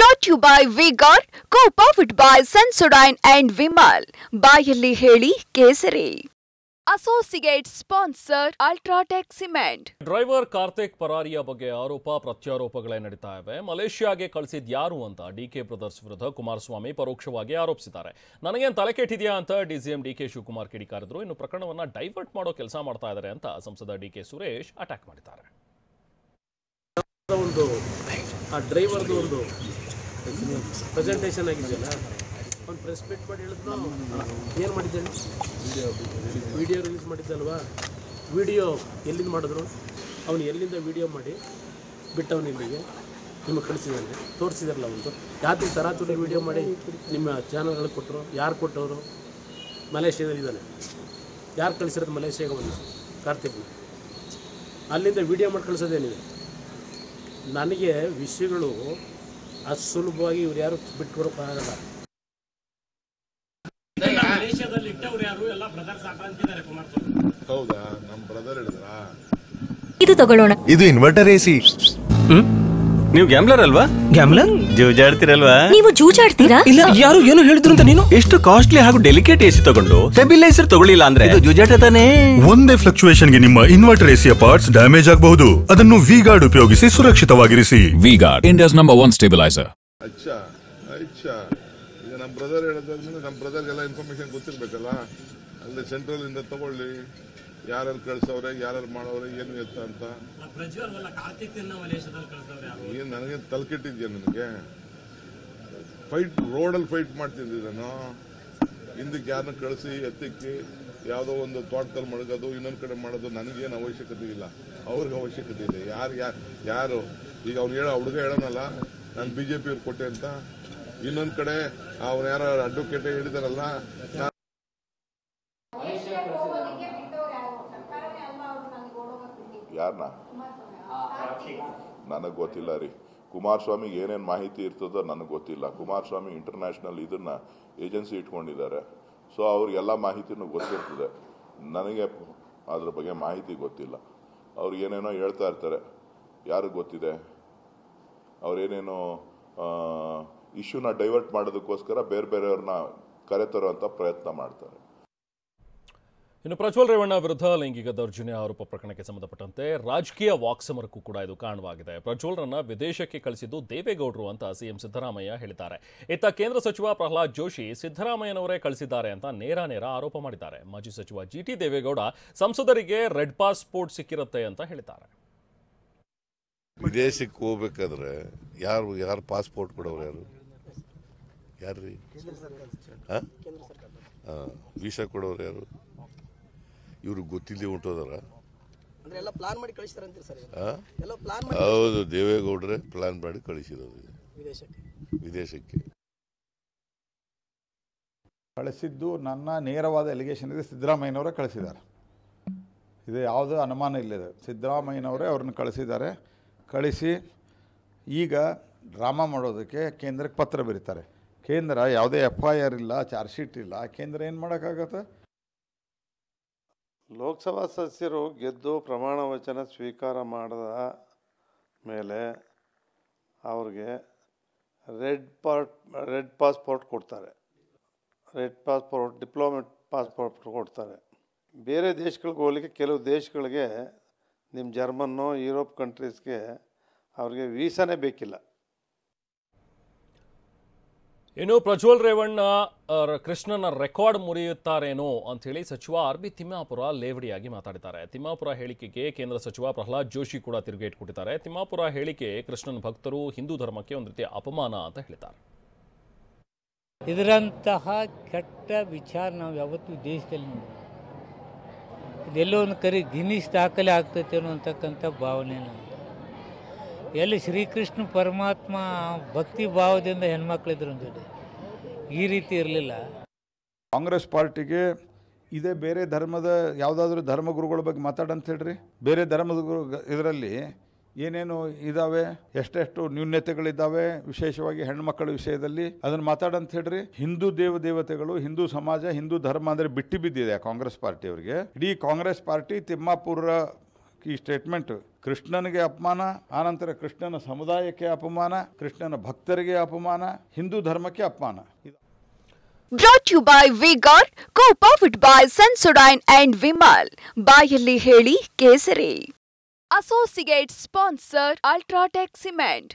Brought to you by V-Guard, co-powered by Sensodyne and Vimal. ಬಾಯಲ್ಲಿ ಹೇಳಿ ಕೇಸರಿ. Associate sponsor UltraTech cement. Driver Karthik ಪರಾರಿಯ ಬಗ್ಗೆ ಆರೋಪ ಪ್ರತ್ಯಾರೋಪಗಳೇ ನಡೀತಾ ಇವೆ. ಮಲೇಷ್ಯಾಗೆ ಕಳಿಸಿದ ಯಾರು ಅಂತ ಡಿಕೆ ಬ್ರದರ್ಸ್ ವಿರುದ್ಧ ಕುಮಾರಸ್ವಾಮಿ ಪರೋಕ್ಷವಾಗಿ ಆರೋಪಿಸಿದ್ದಾರೆ. ನನಗೇನು ತಲೆ ಕೆಟ್ಟಿದೆಯಾ ಅಂತ ಡಿಸಿಎಂ ಡಿಕೆ ಶಿವಕುಮಾರ್ ಕಿಡಿಕಾರಿದ್ರು. ಇನ್ನು ಪ್ರಕರಣವನ್ನ ಡೈವರ್ಟ್ ಮಾಡೋ ಕೆಲಸ ಮಾಡ್ತಾ ಇದ್ದಾರೆ ಅಂತ ಸಂಸದ ಡಿಕೆ ಸುರೇಶ್ ಅಟ್ಯಾಕ್ ಮಾಡಿದ್ದಾರೆ. ಡ್ರೈವರ್ದು ಒಂದು ಪ್ರೆಸೆಂಟೇಷನ್ ಆಗಿದೆಯಲ್ಲ, ಒಂದು ಪ್ರೆಸ್ ಮೀಟ್ ಮಾಡಿ ಹೇಳಿದ್ನು. ಏನು ಮಾಡಿದ್ದೇನೆ? Video release ಮಾಡಿದ್ದಲ್ವಾ? ವಿಡಿಯೋ ಎಲ್ಲಿಂದ ಮಾಡಿದ್ರು? ಅವನು ಎಲ್ಲಿಂದ ವಿಡಿಯೋ ಮಾಡಿ ಬಿಟ್ಟವನು ಇಲ್ಲಿಗೆ ನಿಮಗೆ ಕಳಿಸಿದ್ದಾನೆ, ತೋರಿಸಿದಾರಲ್ಲ. ಒಂದು ಯಾತ್ರೆ ತರಾತುರಿ ವಿಡಿಯೋ ಮಾಡಿ ನಿಮ್ಮ ಚಾನಲ್ಗಳಿಗೆ ಕೊಟ್ಟರು. ಯಾರು ಕೊಟ್ಟವರು? ಮಲೇಷ್ಯಾದಲ್ಲಿ ಇದ್ದಾನೆ. ಯಾರು ಕಳಿಸಿರೋದು ಮಲೇಷ್ಯಾಗೆ? ಒಂದು ಕಾರ್ತಿಕ್ನ ಅಲ್ಲಿಂದ ವಿಡಿಯೋ ಮಾಡಿ ಕಳಿಸೋದೇನಿದೆ? ನನಗೆ ವಿಷಯಗಳು ಅಷ್ಟು ಸುಲಭವಾಗಿ ಇವ್ರು ಯಾರು ಬಿಟ್ಕೊಡೋಕ್ಕಾಗಲ್ಲ. ಹೌದಾ? ನಮ್ಮ ಬ್ರದರ್ ಹೇಳಿದ್ರ ಇದು ತಗೊಳ್ಳೋಣ. ಇದು ಇನ್ವರ್ಟರ್ ಎಸಿ. ನೀವು ಗ್ಯಾಮ್ಲರ್ ಅಲ್ವಾ? ಗ್ಯಾಮ್ಲರ್ ಜೂಜಾಡ್ತಿರಲ್ವಾ? ನೀವು ಜೂಜಾಡ್ತೀರಾ? ಇಲ್ಲ, ಯಾರು ಏನು ಹೇಳಿದ್ರು ಅಂತ ನೀನು ಎಷ್ಟು ಕಾಸ್ಟ್ಲಿ ಹಾಗೂ ಡೆಲಿಕೇಟ್ ಎಸಿ ತಗೊಂಡು ಸ್ಟೆಬಿಲೈಸರ್ ತಗೊಳ್ಳಿಲ್ಲ ಅಂದ್ರೆ ಇದು ಜೂಜಾಟ ತಾನೇ. ಒಂದೇ ಫ್ಲಕ್ಚುಯೇಷನ್ ಗೆ ನಿಮ್ಮ ಇನ್ವರ್ಟರ್ ಎಸಿಯ ಪಾರ್ಟ್ಸ್ ಡ್ಯಾಮೇಜ್ ಆಗಬಹುದು. ಅದನ್ನು ವಿ-ಗಾರ್ಡ್ ಉಪಯೋಗಿಸಿ ಸುರಕ್ಷಿತವಾಗಿರಿಸಿ. V Guard, India's number 1 stabiliser. ಅಚ್ಚಾ ಅಚ್ಚಾ ಈಗ ನಮ್ಮ ಬ್ರದರ್ ಹೇಳಿದ್ರೆ ನಮ್ಮ ಬ್ರದರ್ಗೆಲ್ಲ ಇನ್ಫಾರ್ಮೇಶನ್ ಗೊತ್ತಿರ್ಬೇಕಲ್ಲ. ಅಲ್ಲಿ ಸೆಂಟ್ರಲ್ ಇಂದ ತಗೊಳ್ಳಿ, ಯಾರು ಕಳ್ಸವ್ರೆ, ಯಾರು ಮಾಡೋರೆ, ಏನು ಎತ್ತ ಅಂತ. ಏನು ನನಗೆ ತಲೆಕೆಟ್ಟಿದ್ಯಾ? ನನಗೆ ಫೈಟ್ ರೋಡಲ್ಲಿ ಫೈಟ್ ಮಾಡ್ತಿದ್ದೆ ನಾನು. ಹಿಂದಕ್ಕೆ ಯಾರನ್ನ ಕಳಿಸಿ ಎತ್ತಕ್ಕೆ ಯಾವುದೋ ಒಂದು ತೋಟದಲ್ಲಿ ಮಡಗೋದು, ಇನ್ನೊಂದು ಕಡೆ ಮಾಡೋದು ನನಗೇನು ಅವಶ್ಯಕತೆ ಇಲ್ಲ. ಅವ್ರಿಗೆ ಅವಶ್ಯಕತೆ ಇದೆ. ಯಾರು ಈಗ ಅವ್ನು ಹುಡುಗ ಹೇಳೋನಲ್ಲ, ನಾನು BJP ಅವ್ರು ಕೊಟ್ಟೆ ಅಂತ. ಇನ್ನೊಂದು ಕಡೆ ಅವ್ನು ಯಾರೋ ಅಡ್ವೊಕೇಟ್ ಹೇಳಿದಾರಲ್ಲ, ಯಾರನ್ನ ನನಗೆ ಗೊತ್ತಿಲ್ಲ ರೀ. ಕುಮಾರಸ್ವಾಮಿಗೆ ಏನೇನು ಮಾಹಿತಿ ಇರ್ತದೋ ನನಗೆ ಗೊತ್ತಿಲ್ಲ. ಕುಮಾರಸ್ವಾಮಿ ಇಂಟರ್ನ್ಯಾಷನಲ್ ಇದನ್ನ ಏಜೆನ್ಸಿ ಇಟ್ಕೊಂಡಿದ್ದಾರೆ. ಸೊ ಅವ್ರಿಗೆಲ್ಲ ಮಾಹಿತಿನೂ ಗೊತ್ತಿರ್ತದೆ. ನನಗೆ ಅದ್ರ ಬಗ್ಗೆ ಮಾಹಿತಿ ಗೊತ್ತಿಲ್ಲ. ಅವ್ರು ಏನೇನೋ ಹೇಳ್ತಾ ಇರ್ತಾರೆ, ಯಾರಿಗೆ ಗೊತ್ತಿದೆ? ಅವ್ರೇನೇನೋ ಇಶ್ಯೂನ ಡೈವರ್ಟ್ ಮಾಡೋದಕ್ಕೋಸ್ಕರ ಬೇರೆ ಬೇರೆಯವ್ರನ್ನ ಕರೆತರುವಂಥ ಪ್ರಯತ್ನ ಮಾಡ್ತಾರೆ. ಇನ್ನು ಪ್ರಜ್ವಲ್ ರೇವಣ್ಣ ವಿರುದ್ಧ ಲೈಂಗಿಕ ದೌರ್ಜನ್ಯ ಆರೋಪ ಪ್ರಕರಣಕ್ಕೆ ಸಂಬಂಧಪಟ್ಟಂತೆ ರಾಜಕೀಯ ವಾಕ್ಸಮರಕ್ಕೂ ಕೂಡ ಇದು ಕಾರಣವಾಗಿದೆ. ಪ್ರಜ್ವಲ್ರನ್ನ ವಿದೇಶಕ್ಕೆ ಕಳಿಸಿದ್ದು ದೇವೇಗೌಡರು ಅಂತ ಸಿಎಂ ಸಿದ್ದರಾಮಯ್ಯ ಹೇಳಿದ್ದಾರೆ. ಇತ್ತ ಕೇಂದ್ರ ಸಚಿವ ಪ್ರಹ್ಲಾದ್ ಜೋಶಿ ಸಿದ್ದರಾಮಯ್ಯನವರೇ ಕಳಿಸಿದ್ದಾರೆ ಅಂತ ನೇರ ಆರೋಪ ಮಾಡಿದ್ದಾರೆ. ಮಾಜಿ ಸಚಿವ GT ದೇವೇಗೌಡ ಸಂಸದರಿಗೆ ರೆಡ್ ಪಾಸ್ಪೋರ್ಟ್ ಸಿಕ್ಕಿರುತ್ತೆ ಅಂತ ಹೇಳಿದ್ದಾರೆ. ವಿದೇಶಕ್ಕೆ ಹೋಗ್ಬೇಕಾದ್ರೆ ಯಾರು ಪಾಸ್ಪೋರ್ಟ್ ಕೊಡೋರು? ಯಾರ್ರೀ? ವೀಸಾ ಕೊಡೋರು ಯಾರು? ಇವ್ರಿಗೆ ಗೊತ್ತಿಲ್ಲದೆ ಹೊಂಟೋದಾರ? ಹೌದು, ದೇವೇಗೌಡರೇ ಪ್ಲಾನ್ ಮಾಡಿ ಕಳಿಸಿರೋದು ವಿದೇಶಕ್ಕೆ. ಕಳಿಸಿದ್ದು ನನ್ನ ನೇರವಾದ ಎಲಿಗೇಷನ್ ಇದೆ. ಸಿದ್ದರಾಮಯ್ಯನವರೇ ಕಳಿಸಿದ್ದಾರೆ. ಇದು ಯಾವುದೂ ಅನುಮಾನ ಇಲ್ಲದೆ ಸಿದ್ದರಾಮಯ್ಯನವರೇ ಅವ್ರನ್ನ ಕಳಿಸಿದ್ದಾರೆ. ಕಳಿಸಿ ಈಗ ಡ್ರಾಮಾ ಮಾಡೋದಕ್ಕೆ ಕೇಂದ್ರಕ್ಕೆ ಪತ್ರ ಬರೀತಾರೆ. ಕೇಂದ್ರ ಯಾವುದೇ FIR ಇಲ್ಲ, ಚಾರ್ಜ್ ಶೀಟ್ ಇಲ್ಲ. ಕೇಂದ್ರ ಏನು ಮಾಡೋಕ್ಕಾಗತ್ತೆ? ಲೋಕಸಭಾ ಸದಸ್ಯರು ಗೆದ್ದು ಪ್ರಮಾಣ ವಚನ ಸ್ವೀಕಾರ ಮಾಡಿದ ಮೇಲೆ ಅವ್ರಿಗೆ ರೆಡ್ ಪಾಸ್ಪೋರ್ಟ್ ಕೊಡ್ತಾರೆ. ರೆಡ್ ಪಾಸ್ಪೋರ್ಟ್, ಡಿಪ್ಲೊಮೆಟ್ ಪಾಸ್ಪೋರ್ಟ್ ಕೊಡ್ತಾರೆ. ಬೇರೆ ದೇಶಗಳಿಗೆ ಹೋಗ್ಲಿಕ್ಕೆ ಕೆಲವು ದೇಶಗಳಿಗೆ, ನಿಮ್ಮ ಜರ್ಮನ್ನು, ಯುರೋಪ್ ಕಂಟ್ರೀಸ್ಗೆ ಅವ್ರಿಗೆ ವೀಸಾನೇ ಬೇಕಿಲ್ಲ. ಇನ್ನು ಪ್ರಜ್ವಲ್ ರೇವಣ್ಣ ಕೃಷ್ಣನ ರೆಕಾರ್ಡ್ ಮುರಿಯುತ್ತಾರೇನೋ ಅಂಥೇಳಿ ಸಚಿವ RB ತಿಮ್ಮಾಪುರ ಲೇವಡಿಯಾಗಿ ಮಾತಾಡಿದ್ದಾರೆ. ತಿಮ್ಮಾಪುರ ಹೇಳಿಕೆಗೆ ಕೇಂದ್ರ ಸಚಿವ ಪ್ರಹ್ಲಾದ್ ಜೋಶಿ ಕೂಡ ತಿರುಗೇಟು ಕೊಟ್ಟಿದ್ದಾರೆ. ತಿಮ್ಮಾಪುರ ಹೇಳಿಕೆ ಕೃಷ್ಣನ ಭಕ್ತರು, ಹಿಂದೂ ಧರ್ಮಕ್ಕೆ ಒಂದು ರೀತಿಯ ಅಪಮಾನ ಅಂತ ಹೇಳಿದ್ದಾರೆ. ಇದರಂತಹ ಕೆಟ್ಟ ವಿಚಾರ ನಾವು ಯಾವತ್ತೂ ದೇಶದಲ್ಲಿ ನೋಡಿಲ್ಲ. ಇದೆಲ್ಲೋ ಒಂದು ಕರಿ ಗಿನ್ನಿಸ್ ದಾಖಲೆ ಆಗ್ತೈತೇನೋ ಅಂತಕ್ಕಂಥ ಭಾವನೆ ನಮ್ಮದು. ಎಲ್ಲಿ ಶ್ರೀಕೃಷ್ಣ ಪರಮಾತ್ಮ ಭಕ್ತಿ ಭಾವದಿಂದ ಹೆಣ್ಮಕ್ಳಿದ್ರು ಅಂದೇಳಿ ಈ ರೀತಿ ಇರಲಿಲ್ಲ. ಕಾಂಗ್ರೆಸ್ ಪಾರ್ಟಿಗೆ ಇದೇ ಬೇರೆ ಧರ್ಮದ ಯಾವುದಾದ್ರೂ ಧರ್ಮಗುರುಗಳ ಬಗ್ಗೆ ಮಾತಾಡಂತ ಹೇಳ್ರಿ. ಬೇರೆ ಧರ್ಮದ ಇದರಲ್ಲಿ ಏನೇನು ಇದ್ದಾವೆ, ಎಷ್ಟೆಷ್ಟು ನ್ಯೂನ್ಯತೆಗಳಿದ್ದಾವೆ, ವಿಶೇಷವಾಗಿ ಹೆಣ್ಮಕ್ಕಳ ವಿಷಯದಲ್ಲಿ ಅದನ್ನು ಮಾತಾಡಂತ ಹೇಳ್ರಿ. ಹಿಂದೂ ದೇವತೆಗಳು, ಹಿಂದೂ ಸಮಾಜ, ಹಿಂದೂ ಧರ್ಮ ಅಂದರೆ ಬಿಟ್ಟು ಬಿದ್ದಿದೆ ಕಾಂಗ್ರೆಸ್ ಪಾರ್ಟಿಯವರಿಗೆ. ಇಡೀ ಕಾಂಗ್ರೆಸ್ ಪಾರ್ಟಿ ತಿಮ್ಮಾಪುರ ಈ ಸ್ಟೇಟ್ಮೆಂಟ್ ಕೃಷ್ಣನಿಗೆ ಅಪಮಾನ, ಆನಂತರ ಕೃಷ್ಣನ ಸಮುದಾಯಕ್ಕೆ ಅಪಮಾನ, ಕೃಷ್ಣನ ಭಕ್ತರಿಗೆ ಅಪಮಾನ, ಹಿಂದೂ ಧರ್ಮಕ್ಕೆ ಅಪಮಾನ. Brought to you by V-Guard, co-powered by Sensodyne and Vimal. ಬಾಯಲ್ಲಿ ಹೇಳಿ ಕೇಸರಿ. Associate sponsor Ultratech Cement.